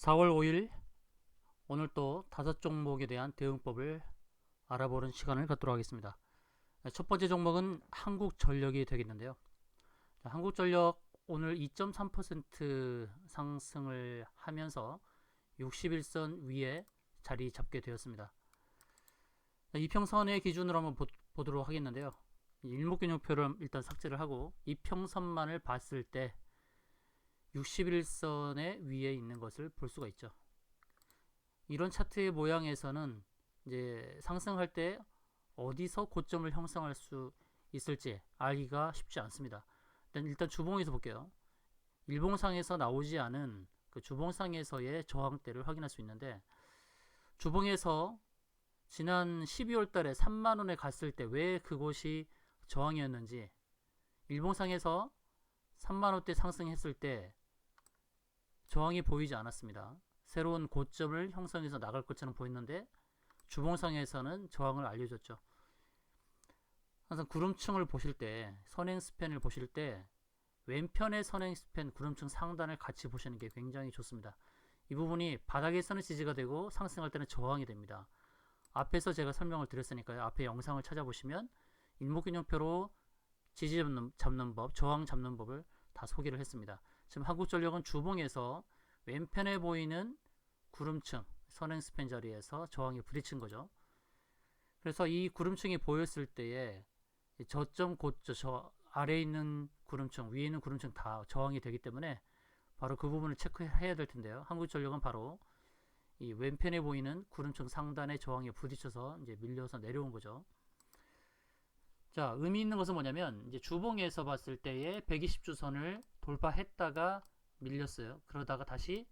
4월 5일 오늘 또 5종목에 대한 대응법을 알아보는 시간을 갖도록 하겠습니다. 첫 번째 종목은 한국전력이 되겠는데요. 한국전력 오늘 2.3% 상승을 하면서 61선 위에 자리 잡게 되었습니다. 이평선의 기준으로 한번 보도록 하겠는데요. 일목균형표를 일단 삭제를 하고 이평선만을 봤을 때 61선의 위에 있는 것을 볼 수가 있죠. 이런 차트의 모양에서는 이제 상승할 때 어디서 고점을 형성할 수 있을지 알기가 쉽지 않습니다. 일단 주봉에서 볼게요. 일봉상에서 나오지 않은 그 주봉상에서의 저항대를 확인할 수 있는데, 주봉에서 지난 12월 달에 3만원에 갔을 때 왜 그곳이 저항이었는지, 일봉상에서 3만원대 상승했을 때 저항이 보이지 않았습니다. 새로운 고점을 형성해서 나갈 것처럼 보였는데 주봉상에서는 저항을 알려줬죠. 항상 구름층을 보실 때, 선행 스팬을 보실 때 왼편의 선행 스팬 구름층 상단을 같이 보시는 게 굉장히 좋습니다. 이 부분이 바닥에서는 지지가 되고 상승할 때는 저항이 됩니다. 앞에서 제가 설명을 드렸으니까요. 앞에 영상을 찾아보시면 일목균형표로 지지 잡는 법, 저항 잡는 법을 다 소개를 했습니다. 지금 한국전력은 주봉에서 왼편에 보이는 구름층, 선행 스팬 자리에서 저항에 부딪힌 거죠. 그래서 이 구름층이 보였을 때에 저점, 고점, 저 아래에 있는 구름층, 위에 있는 구름층 다 저항이 되기 때문에 바로 그 부분을 체크해야 될 텐데요. 한국전력은 바로 이 왼편에 보이는 구름층 상단의 저항에 부딪혀서 이제 밀려서 내려온 거죠. 자, 의미 있는 것은 뭐냐면 이제 주봉에서 봤을 때에 120주선을 돌파했다가 밀렸어요. 그러다가 다시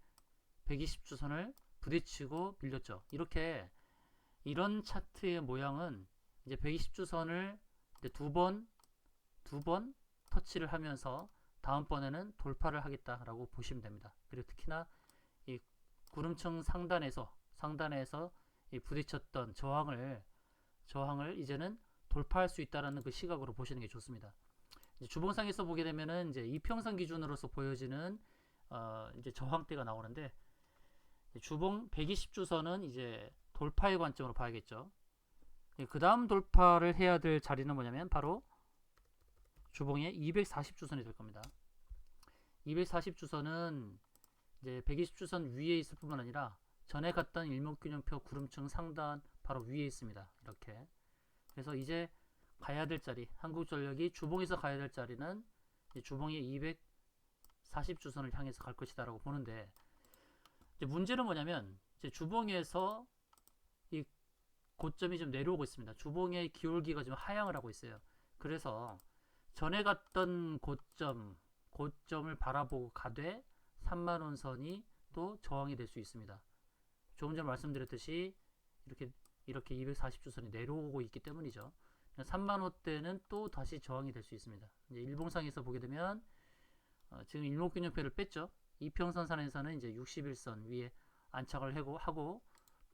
120주선을 부딪히고 밀렸죠. 이렇게 이런 차트의 모양은 이제 120주선을 두 번 터치를 하면서 다음번에는 돌파를 하겠다라고 보시면 됩니다. 그리고 특히나 이 구름층 상단에서 이 부딪혔던 저항을 이제는 돌파할 수 있다라는 그 시각으로 보시는 게 좋습니다. 이제 주봉상에서 보게 되면은 이제 이평선 기준으로서 보여지는 이제 저항대가 나오는데, 주봉 120주선은 이제 돌파의 관점으로 봐야겠죠. 그 다음 돌파를 해야 될 자리는 뭐냐면 바로 주봉의 240주선이 될 겁니다. 240주선은 이제 120주선 위에 있을 뿐만 아니라 전에 갔던 일목균형표 구름층 상단 바로 위에 있습니다. 이렇게. 그래서 이제 가야 될 자리, 한국전력이 주봉에서 가야 될 자리는 주봉의 240주선을 향해서 갈 것이다 라고 보는데, 이제 문제는 뭐냐면 이제 주봉에서 이 고점이 좀 내려오고 있습니다. 주봉의 기울기가 좀 하향을 하고 있어요. 그래서 전에 갔던 고점을 바라보고 가되 3만원선이 또 저항이 될 수 있습니다. 조금 전 말씀드렸듯이 이렇게 240주선이 내려오고 있기 때문이죠. 3만원대는 또 다시 저항이 될 수 있습니다. 이제 일봉상에서 보게 되면 지금 일목균형표를 뺐죠. 이평선상에서는 이제 61선 위에 안착을 하고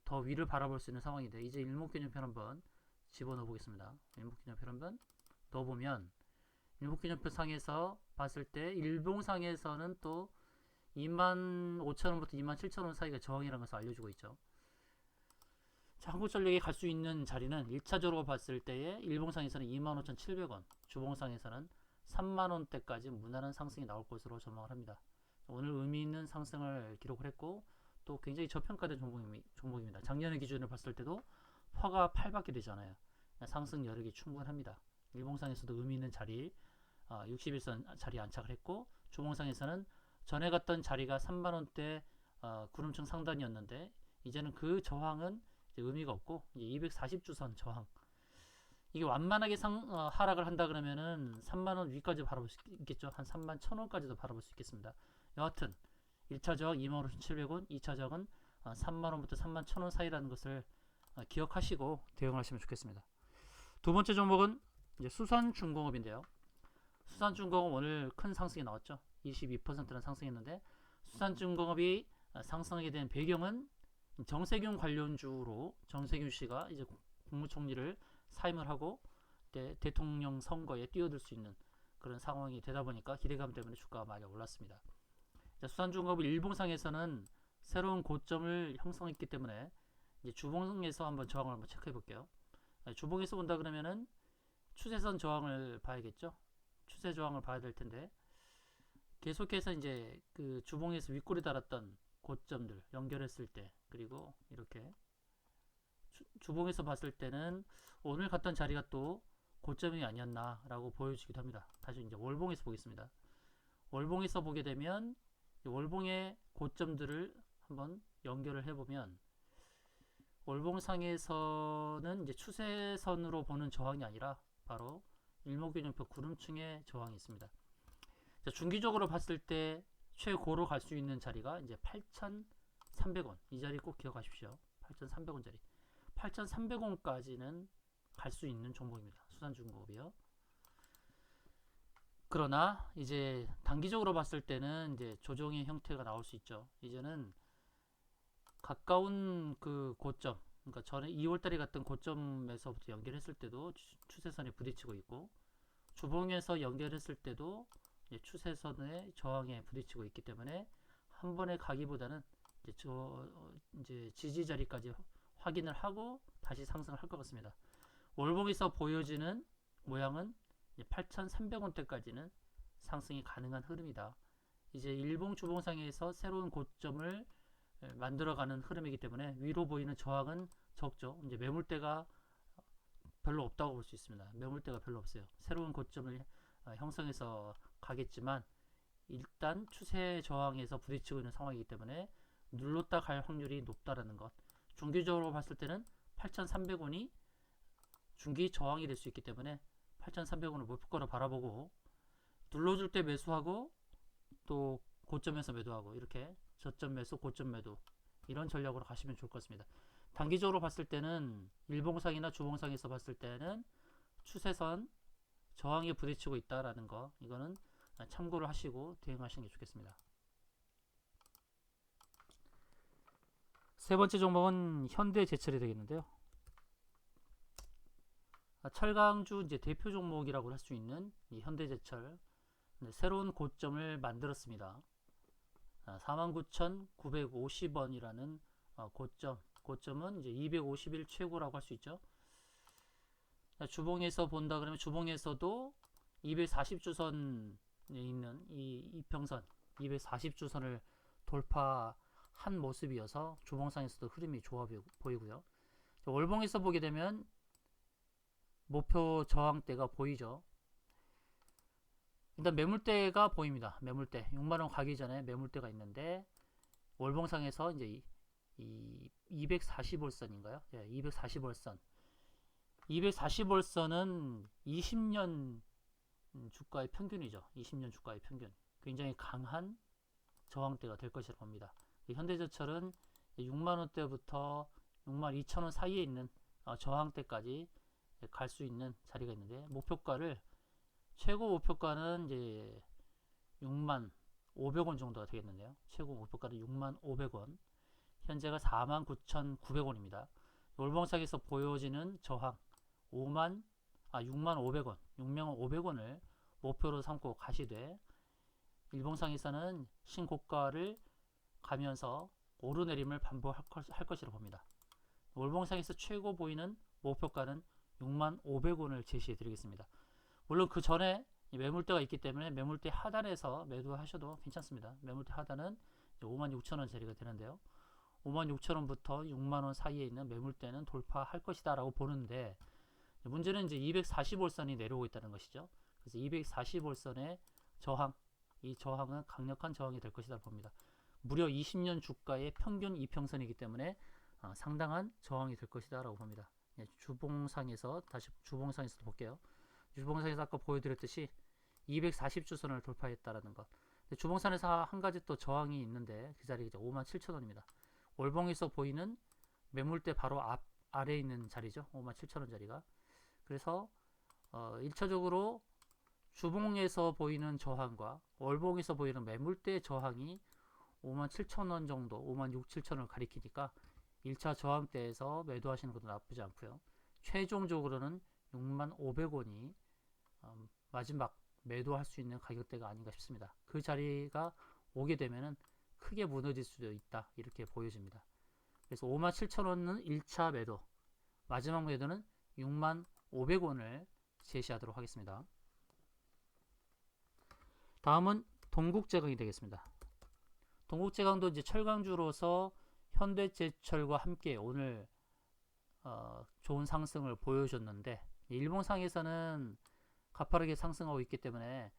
더 위를 바라볼 수 있는 상황인데, 이제 일목균형표 한번 집어넣어 보겠습니다. 일목균형표 한번 넣어보면 일목균형표 상에서 봤을 때 일봉상에서는 또 25,000원부터 27,000원 사이가 저항이라는 것을 알려주고 있죠. 자, 한국전력이 갈 수 있는 자리는 1차적으로 봤을 때에 일봉상에서는 25,700원, 주봉상에서는 3만원대까지 무난한 상승이 나올 것으로 전망을 합니다. 오늘 의미 있는 상승을 기록을 했고, 또 굉장히 저평가된 종목입니다. 작년의 기준을 봤을 때도 화가 8밖에 되지 않아요. 상승 여력이 충분합니다. 일봉상에서도 의미 있는 자리, 61선 자리에 안착을 했고, 주봉상에서는 전에 갔던 자리가 3만원대 구름층 상단이었는데, 이제는 그 저항은 이제 의미가 없고, 이제 240주선 저항, 이게 완만하게 하락을 한다 그러면은 3만원 위까지 바라볼 수 있겠죠. 한 3만 1,000원까지도 바라볼 수 있겠습니다. 여하튼 1차 저항 25,700원, 2차 저항은 3만원부터 3만 1,000원 사이라는 것을 기억하시고 대응을 하시면 좋겠습니다. 두 번째 종목은 이제 수산중공업인데요. 수산중공업 오늘 큰 상승이 나왔죠. 22%는 상승했는데, 수산중공업이 상승하게 된 배경은 정세균 관련주로 정세균 씨가 이제 국무총리를 사임을 하고 대통령 선거에 뛰어들 수 있는 그런 상황이 되다 보니까 기대감 때문에 주가가 많이 올랐습니다. 수산중공업 일봉상에서는 새로운 고점을 형성했기 때문에 이제 주봉에서 한번 저항을 한번 체크해 볼게요. 주봉에서 본다 그러면은 추세선 저항을 봐야겠죠. 추세 저항을 봐야 될 텐데 계속해서 이제 그 주봉에서 윗골이 달았던 고점들 연결했을 때, 그리고 이렇게 주봉에서 봤을 때는 오늘 갔던 자리가 또 고점이 아니었나 라고 보여지기도 합니다. 다시 이제 월봉에서 보겠습니다. 월봉에서 보게 되면 월봉의 고점들을 한번 연결을 해보면 월봉상에서는 이제 추세선으로 보는 저항이 아니라 바로 일목균형표 구름층의 저항이 있습니다. 자, 중기적으로 봤을 때 최고로 갈 수 있는 자리가 이제 8,300원. 이 자리 꼭 기억하십시오. 8,300원 자리. 8,300원까지는 갈 수 있는 종목입니다. 수산중공업이요. 그러나 이제 단기적으로 봤을 때는 이제 조정의 형태가 나올 수 있죠. 이제는 가까운 그 고점, 그러니까 전에 2월달에 갔던 고점에서부터 연결했을 때도 추세선에 부딪히고 있고, 주봉에서 연결했을 때도 추세선의 저항에 부딪히고 있기 때문에 한 번에 가기보다는 이제 지지 자리까지 확인을 하고 다시 상승을 할 것 같습니다. 월봉에서 보여지는 모양은 8,300원대까지는 상승이 가능한 흐름이다. 이제 일봉 주봉상에서 새로운 고점을 만들어가는 흐름이기 때문에 위로 보이는 저항은 적죠. 이제 매물대가 별로 없다고 볼 수 있습니다. 매물대가 별로 없어요. 새로운 고점을 형성해서 가겠지만 일단 추세 저항에서 부딪히고 있는 상황이기 때문에 눌렀다 갈 확률이 높다라는 것. 중기적으로 봤을 때는 8,300원이 중기 저항이 될 수 있기 때문에 8,300원을 목표가로 바라보고 눌러줄 때 매수하고 또 고점에서 매도하고 이렇게 저점 매수 고점 매도 이런 전략으로 가시면 좋을 것 같습니다. 단기적으로 봤을 때는 일봉상이나 주봉상에서 봤을 때는 추세선 저항에 부딪히고 있다라는 거, 이거는 참고를 하시고 대응하시는 게 좋겠습니다. 세 번째 종목은 현대제철이 되겠는데요. 철강주 이제 대표 종목이라고 할 수 있는 이 현대제철, 새로운 고점을 만들었습니다. 49,950원이라는 고점은 이제 250일 최고라고 할 수 있죠. 주봉에서 본다 그러면 주봉에서도 240주선에 있는 이 이평선 240주선을 돌파한 모습이어서 주봉상에서도 흐름이 좋아 보이고요. 월봉에서 보게 되면 목표 저항대가 보이죠. 일단 매물대가 보입니다. 매물대 6만원 가기 전에 매물대가 있는데 월봉상에서 이제 이 240월선인가요? 예, 240월선 240월선은 20년 주가의 평균이죠. 20년 주가의 평균. 굉장히 강한 저항대가 될 것이라고 봅니다. 현대제철은 6만원대부터 62,000원 사이에 있는 저항대까지 갈 수 있는 자리가 있는데, 최고 목표가는 이제 6만500원 정도가 되겠는데요. 최고 목표가는 6만500원. 현재가 49,900원입니다. 월봉상에서 보여지는 저항 6만500원, 6만500원을 목표로 삼고 가시되, 일봉상에서는 신고가를 가면서 오르내림을 반복할 것이라고 봅니다. 월봉상에서 최고 보이는 목표가는 6만500원을 제시해 드리겠습니다. 물론 그 전에 매물대가 있기 때문에 매물대 하단에서 매도하셔도 괜찮습니다. 매물대 하단은 56,000원 자리가 되는데요. 56,000원부터 6만원 사이에 있는 매물대는 돌파할 것이다 라고 보는데, 문제는 이제 240월선이 내려오고 있다는 것이죠. 그래서 240월선의 저항, 이 저항은 강력한 저항이 될 것이다 봅니다. 무려 20년 주가의 평균 이평선이기 때문에 상당한 저항이 될 것이다 라고 봅니다. 주봉상에서 다시 주봉상에서 볼게요. 주봉상에서 아까 보여드렸듯이 240주선을 돌파했다라는 것. 주봉선에서 한 가지 또 저항이 있는데 그 자리가 이제 57,000원입니다. 월봉에서 보이는 매물대 바로 아래에 있는 자리죠. 57,000원 자리가. 그래서 1차적으로 주봉에서 보이는 저항과 월봉에서 보이는 매물대 저항이 57,000원 정도, 56,700원을 가리키니까 1차 저항대에서 매도하시는 것도 나쁘지 않고요. 최종적으로는 6만500원이 마지막 매도할 수 있는 가격대가 아닌가 싶습니다. 그 자리가 오게 되면은 크게 무너질 수도 있다. 이렇게 보여집니다. 그래서 57,000원은 1차 매도, 마지막 매도는 65,500원을 제시하도록 하겠습니다. 다음은 동국제강이 되겠습니다. 동국제강도 이제 철강주로서 현대제철과 함께 오늘 좋은 상승을 보여줬는데, 일봉상에서는 가파르게 상승하고 있기 때문에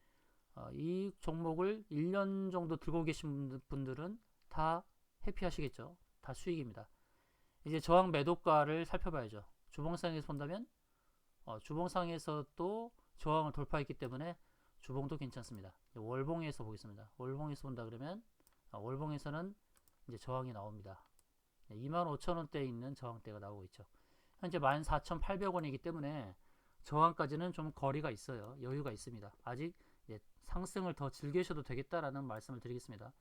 이 종목을 1년 정도 들고 계신 분들은 다 해피하시겠죠. 다 수익입니다. 이제 저항 매도가를 살펴봐야죠. 주봉상에서 본다면 주봉상에서도 저항을 돌파했기 때문에 주봉도 괜찮습니다. 월봉에서 보겠습니다. 월봉에서 본다 그러면 월봉에서는 이제 저항이 나옵니다. 25,000원대에 있는 저항대가 나오고 있죠. 현재 14,800원이기 때문에 저항까지는 좀 거리가 있어요. 여유가 있습니다. 아직 상승을 더 즐기셔도 되겠다라는 말씀을 드리겠습니다.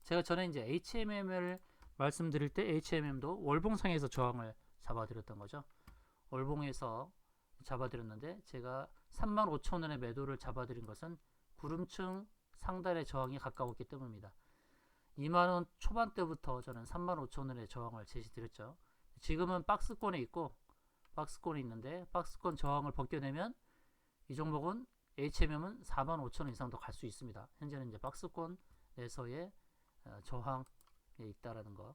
제가 전에 이제 HMM을 말씀드릴 때 HMM도 월봉상에서 저항을 잡아드렸던 거죠. 월봉에서 잡아드렸는데 제가 35,000원의 매도를 잡아드린 것은 구름층 상단의 저항이 가까웠기 때문입니다. 2만원 초반대부터 저는 35,000원의 저항을 제시드렸죠. 지금은 박스권에 있고 박스권에 있는데 박스권 저항을 벗겨내면 이 종목은 HMM은 45,000원 이상 더 갈 수 있습니다. 현재는 이제 박스권에서의 저항에 있다라는 거.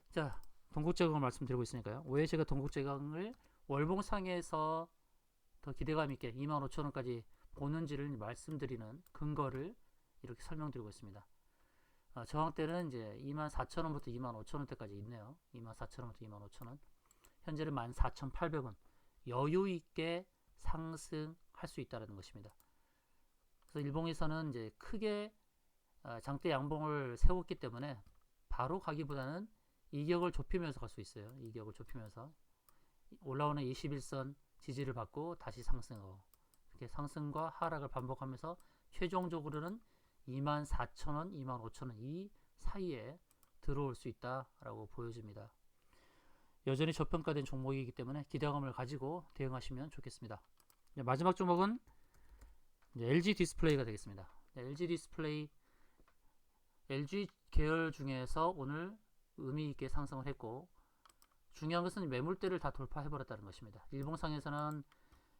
자, 동국제강을 말씀드리고 있으니까요. 왜 제가 동국제강을 월봉상에서 더 기대감 있게 25,000원까지 보는지를 말씀드리는 근거를 이렇게 설명드리고 있습니다. 저항대는 이제 24,000원부터 25,000원대까지 있네요. 24,000원부터 25,000원. 현재는 14,800원. 여유 있게 상승할 수 있다는 것입니다. 그래서 일봉에서는 이제 크게 장대 양봉을 세웠기 때문에 바로 가기보다는 이격을 좁히면서 갈 수 있어요. 이격을 좁히면서 올라오는 21선 지지를 받고 다시 상승하고 이렇게 상승과 하락을 반복하면서 최종적으로는 24,000원, 25,000원 이 사이에 들어올 수 있다라고 보여집니다. 여전히 저평가된 종목이기 때문에 기대감을 가지고 대응하시면 좋겠습니다. 마지막 종목은 LG 디스플레이가 되겠습니다. LG 디스플레이, LG 계열 중에서 오늘 의미 있게 상승을 했고, 중요한 것은 매물대를 다 돌파해버렸다는 것입니다. 일봉상에서는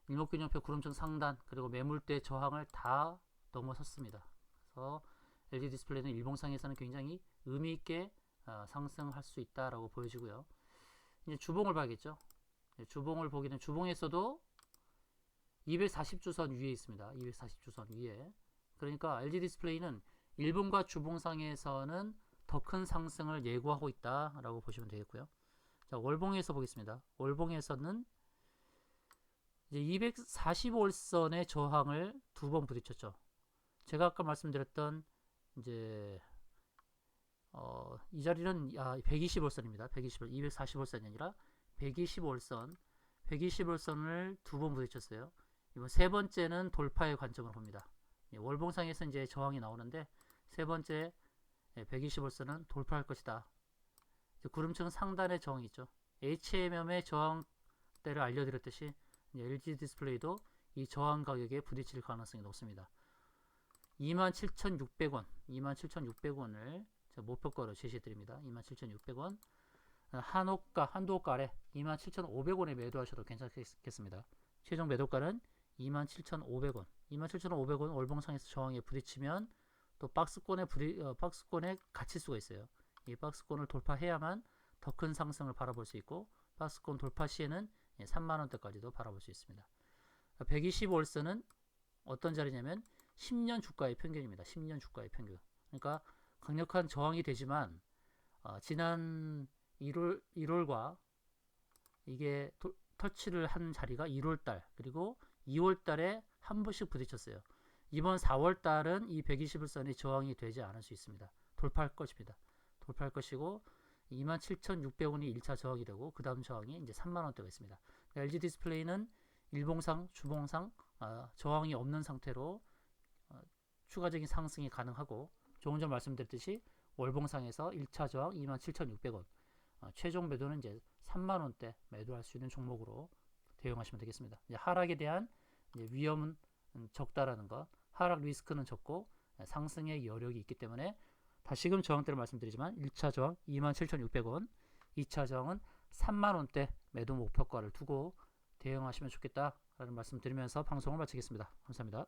일목균형표 구름층 상단 그리고 매물대 저항을 다 넘어섰습니다. 그래서 LG 디스플레이는 일봉상에서는 굉장히 의미 있게 상승할 수 있다라고 보여지고요. 이제 주봉을 봐야겠죠. 주봉을 보기는 주봉에서도 240주선 위에 있습니다. 240주선 위에. 그러니까 LG 디스플레이는 일봉과 주봉상에서는 더 큰 상승을 예고하고 있다라고 보시면 되겠고요. 자, 월봉에서 보겠습니다. 월봉에서는 이제 245일선의 저항을 두 번 부딪혔죠. 제가 아까 말씀드렸던 이제 이 자리는 120월선입니다. 245월선이 아니라 125월선, 120월선을 두 번 부딪혔어요. 이번 세 번째는 돌파의 관점으로 봅니다. 월봉상에서 이제 저항이 나오는데 세 번째 120월선은 돌파할 것이다. 구름층 상단의 저항이 있죠. HMM의 저항대를 알려드렸듯이 LG 디스플레이도 이 저항 가격에 부딪힐 가능성이 높습니다. 27,600원, 27,600원을 목표가로 제시해드립니다. 27,600원. 한도가 아래 27,500원에 매도하셔도 괜찮겠습니다. 최종 매도가는 27,500원. 27,500원 월봉상에서 저항에 부딪히면 또 박스권에 갇힐 수가 있어요. 이 박스권을 돌파해야만 더 큰 상승을 바라볼 수 있고, 박스권 돌파 시에는 3만원대까지도 바라볼 수 있습니다. 125월선은 어떤 자리냐면 10년 주가의 평균입니다. 10년 주가의 평균. 그러니까 강력한 저항이 되지만 지난 1월과 이게 터치를 한 자리가 1월달 그리고 2월달에 한 번씩 부딪혔어요. 이번 4월달은 이 120일선이 저항이 되지 않을 수 있습니다. 돌파할 것입니다. 돌파할 것이고 27,600원이 1차 저항이 되고 그 다음 저항이 이제 3만원대가 있습니다. LG 디스플레이는 일봉상, 주봉상 저항이 없는 상태로 추가적인 상승이 가능하고, 조금 전 말씀드렸듯이 월봉상에서 1차 저항 27,600원, 최종 매도는 이제 3만원대 매도할 수 있는 종목으로 대응하시면 되겠습니다. 이제 하락에 대한 이제 위험은 적다라는 것, 하락 리스크는 적고 상승의 여력이 있기 때문에 다시금 저항대를 말씀드리지만 1차 저항 27,600원, 2차 저항은 3만원대 매도 목표가를 두고 대응하시면 좋겠다라는 말씀 드리면서 방송을 마치겠습니다. 감사합니다.